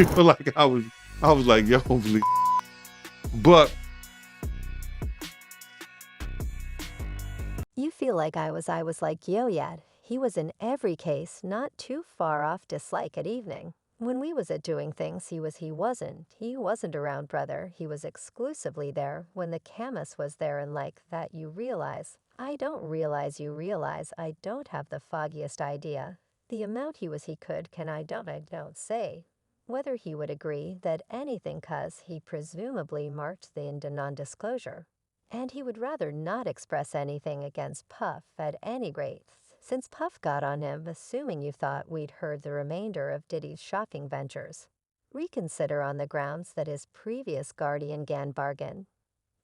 Like I was like, yo, please. But You feel like I was like yo yet. He was in every case not too far off dislike at evening. When we was at doing things he wasn't. He wasn't around brother. He was exclusively there when the camus was there and like that you realize. I don't realize you realize I don't have the foggiest idea. The amount he could can I don't say. Whether he would agree that anything cause he presumably marked the into non-disclosure. And he would rather not express anything against Puff at any rate, since Puff got on him assuming you thought we'd heard the remainder of Diddy's shocking ventures. Reconsider on the grounds that his previous guardian Gan Bargain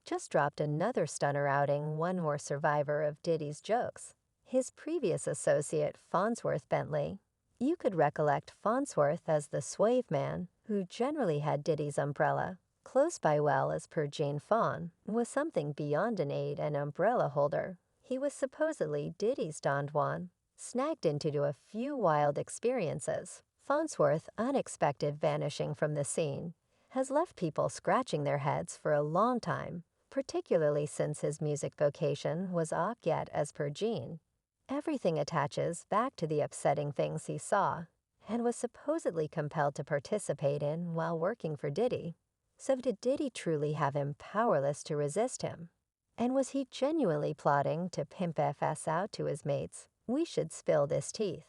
just dropped another stunner outing one more survivor of Diddy's jokes. His previous associate, Fonzworth Bentley. You could recollect Fonzworth as the suave man who generally had Diddy's umbrella close by well as per Jane Fawn, was something beyond an aid and umbrella holder. He was supposedly Diddy's Don Juan, snagged into a few wild experiences. Fonzworth unexpected vanishing from the scene has left people scratching their heads for a long time, particularly since his music vocation was off yet as per Gene. Everything attaches back to the upsetting things he saw and was supposedly compelled to participate in while working for Diddy. So did Diddy truly have him powerless to resist him? And was he genuinely plotting to pimp FS out to his mates? We should spill this teeth.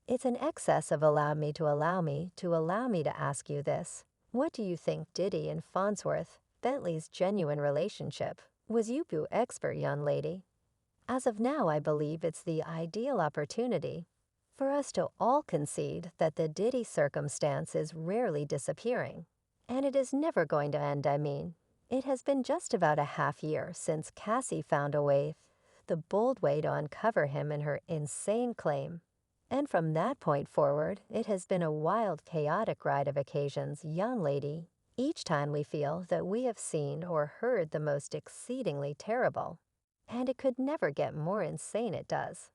It's an excess of allow me to ask you this. What do you think Diddy and Fonzworth, Bentley's genuine relationship, was you boo expert young lady? As of now, I believe it's the ideal opportunity for us to all concede that the Diddy circumstance is rarely disappearing. And it is never going to end, I mean. It has been just about a half year since Cassie found a way, the bold way to uncover him in her insane claim. And from that point forward, it has been a wild, chaotic ride of occasions, young lady. Each time we feel that we have seen or heard the most exceedingly terrible. And it could never get more insane, it does.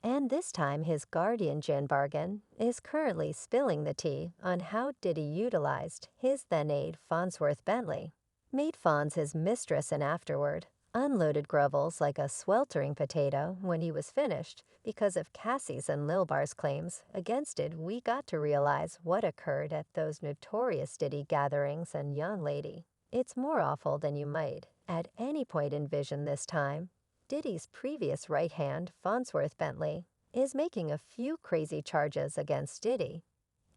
And this time his guardian Jan Bargain is currently spilling the tea on how Diddy utilized his then-aide Fonzworth Bentley, made Fonz his mistress and afterward, unloaded grovels like a sweltering potato when he was finished because of Cassie's and Lil Bar's claims against it. We got to realize what occurred at those notorious Diddy gatherings, and young lady, it's more awful than you might at any point envision this time. Diddy's previous right hand, Fonzworth Bentley, is making a few crazy charges against Diddy,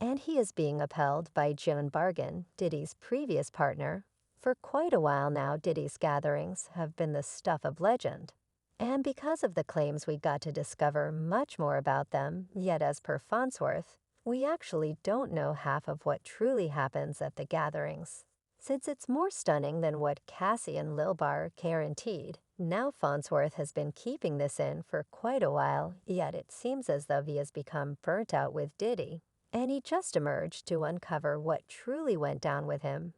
and he is being upheld by Joan Bargain, Diddy's previous partner. For quite a while now, Diddy's gatherings have been the stuff of legend. And because of the claims, we got to discover much more about them, yet as per Fonzworth, we actually don't know half of what truly happens at the gatherings. Since it's more stunning than what Cassie and Lil Bar guaranteed, now Fonzworth has been keeping this in for quite a while, yet it seems as though he has become burnt out with Diddy, and he just emerged to uncover what truly went down with him.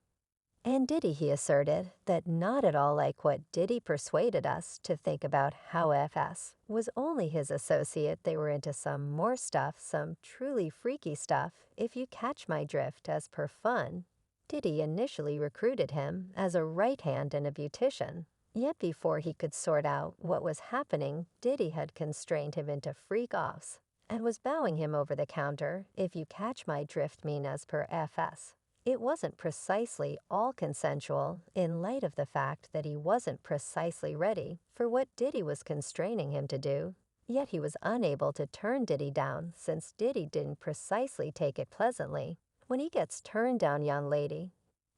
And Diddy, he asserted, that not at all like what Diddy persuaded us to think about how FS was only his associate. They were into some more stuff, some truly freaky stuff, if you catch my drift, as per fun. Diddy initially recruited him as a right hand and a beautician. Yet before he could sort out what was happening, Diddy had constrained him into freak-offs and was bowing him over the counter, if you catch my drift, mean as per FS. It wasn't precisely all consensual in light of the fact that he wasn't precisely ready for what Diddy was constraining him to do. Yet he was unable to turn Diddy down since Diddy didn't precisely take it pleasantly. When he gets turned down, young lady,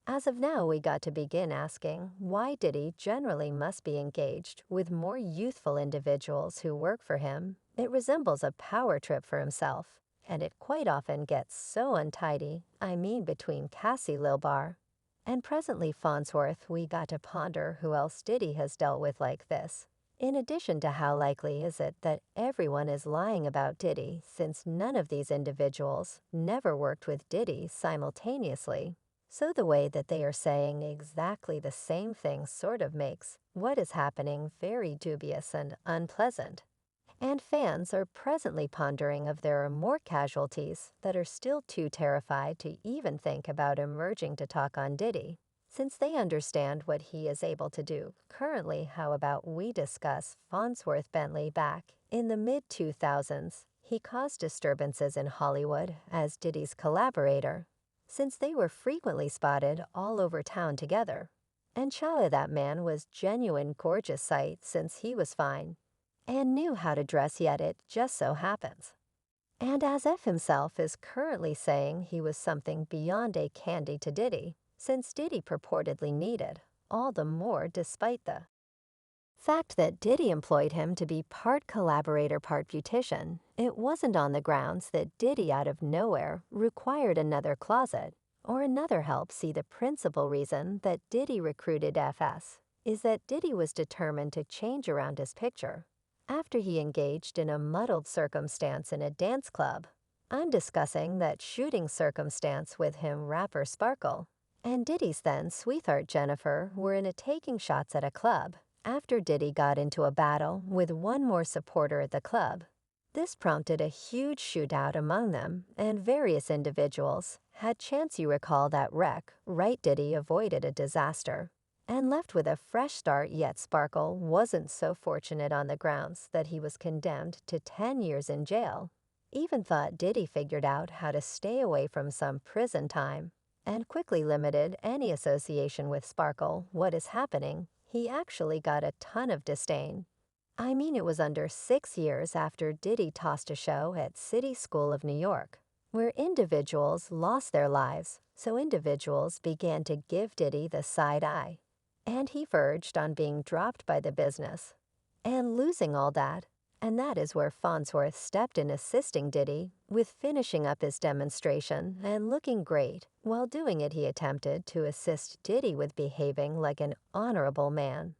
as of now, we got to begin asking why Diddy generally must be engaged with more youthful individuals who work for him. It resembles a power trip for himself, and it quite often gets so untidy, I mean between Cassie Lil Bar and presently Fonzworth. We got to ponder who else Diddy has dealt with like this. In addition to how likely is it that everyone is lying about Diddy, since none of these individuals never worked with Diddy simultaneously. So the way that they are saying exactly the same thing sort of makes what is happening very dubious and unpleasant. And fans are presently pondering if there are more casualties that are still too terrified to even think about emerging to talk on Diddy. Since they understand what he is able to do currently, how about we discuss Fonzworth Bentley back in the mid-2000s? He caused disturbances in Hollywood as Diddy's collaborator, since they were frequently spotted all over town together. And Chala, that man was genuine gorgeous sight since he was fine and knew how to dress, yet it just so happens. And as F himself is currently saying he was something beyond a candy to Diddy, since Diddy purportedly needed, all the more despite the fact that Diddy employed him to be part collaborator, part beautician. It wasn't on the grounds that Diddy out of nowhere required another closet or another help. See, the principal reason that Diddy recruited FS is that Diddy was determined to change around his picture after he engaged in a muddled circumstance in a dance club. I'm discussing that shooting circumstance with him, rapper Sparkle, and Diddy's then sweetheart Jennifer were in a taking shots at a club after Diddy got into a battle with one more supporter at the club. This prompted a huge shootout among them, and various individuals had chance. You recall that wreck, right? Diddy avoided a disaster and left with a fresh start, yet Sparkle wasn't so fortunate on the grounds that he was condemned to 10 years in jail. Even thought Diddy figured out how to stay away from some prison time and quickly limited any association with Sparkle. What is happening? He actually got a ton of disdain. I mean, it was under 6 years after Diddy tossed a show at City School of New York, where individuals lost their lives, so individuals began to give Diddy the side eye, and he verged on being dropped by the business and losing all that. And that is where Fonzworth stepped in, assisting Diddy with finishing up his demonstration and looking great. While doing it, he attempted to assist Diddy with behaving like an honorable man,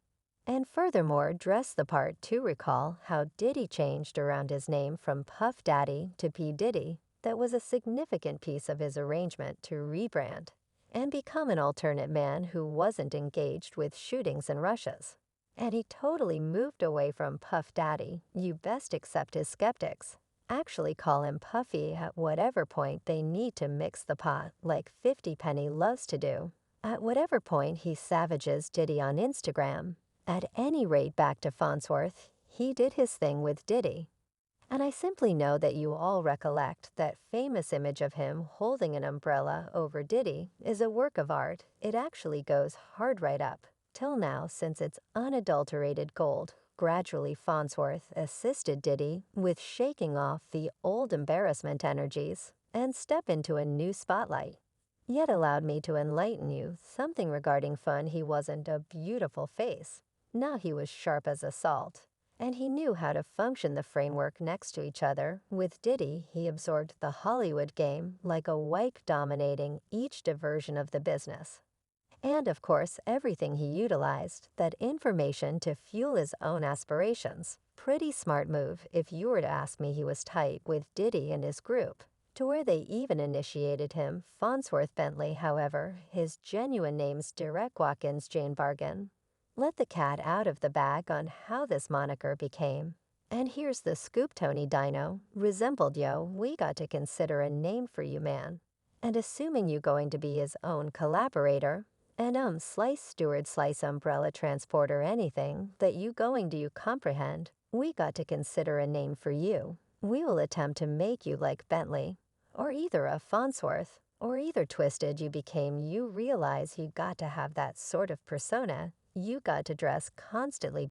and furthermore dressed the part. To recall how Diddy changed around his name from Puff Daddy to P. Diddy, that was a significant piece of his arrangement to rebrand and become an alternate man who wasn't engaged with shootings and rushes. And he totally moved away from Puff Daddy. You best accept his skeptics actually call him Puffy at whatever point they need to mix the pot, like 50 Penny loves to do. At whatever point he savages Diddy on Instagram. At any rate, back to Fonzworth, he did his thing with Diddy. And I simply know that you all recollect that famous image of him holding an umbrella over Diddy is a work of art. It actually goes hard right up till now, since it's unadulterated gold. Gradually, Fonzworth assisted Diddy with shaking off the old embarrassment energies and step into a new spotlight. Yet allowed me to enlighten you something regarding fun. He wasn't a beautiful face. Now he was sharp as a salt, and he knew how to function the framework next to each other. With Diddy, he absorbed the Hollywood game like a wife, dominating each diversion of the business. And of course, everything he utilized that information to fuel his own aspirations. Pretty smart move. If you were to ask me, he was tight with Diddy and his group, to where they even initiated him. Fonzworth Bentley, however, his genuine name's Derek Watkins Jane Bargain. Let the cat out of the bag on how this moniker became. And here's the scoop: Tony Dino resembled yo. We got to consider a name for you, man. And assuming you going to be his own collaborator, and slice steward, slice umbrella transporter, anything that you going, do you comprehend? We got to consider a name for you. We will attempt to make you like Bentley, or either a Fonzworth, or either twisted you became. You realize you got to have that sort of persona. You got to dress constantly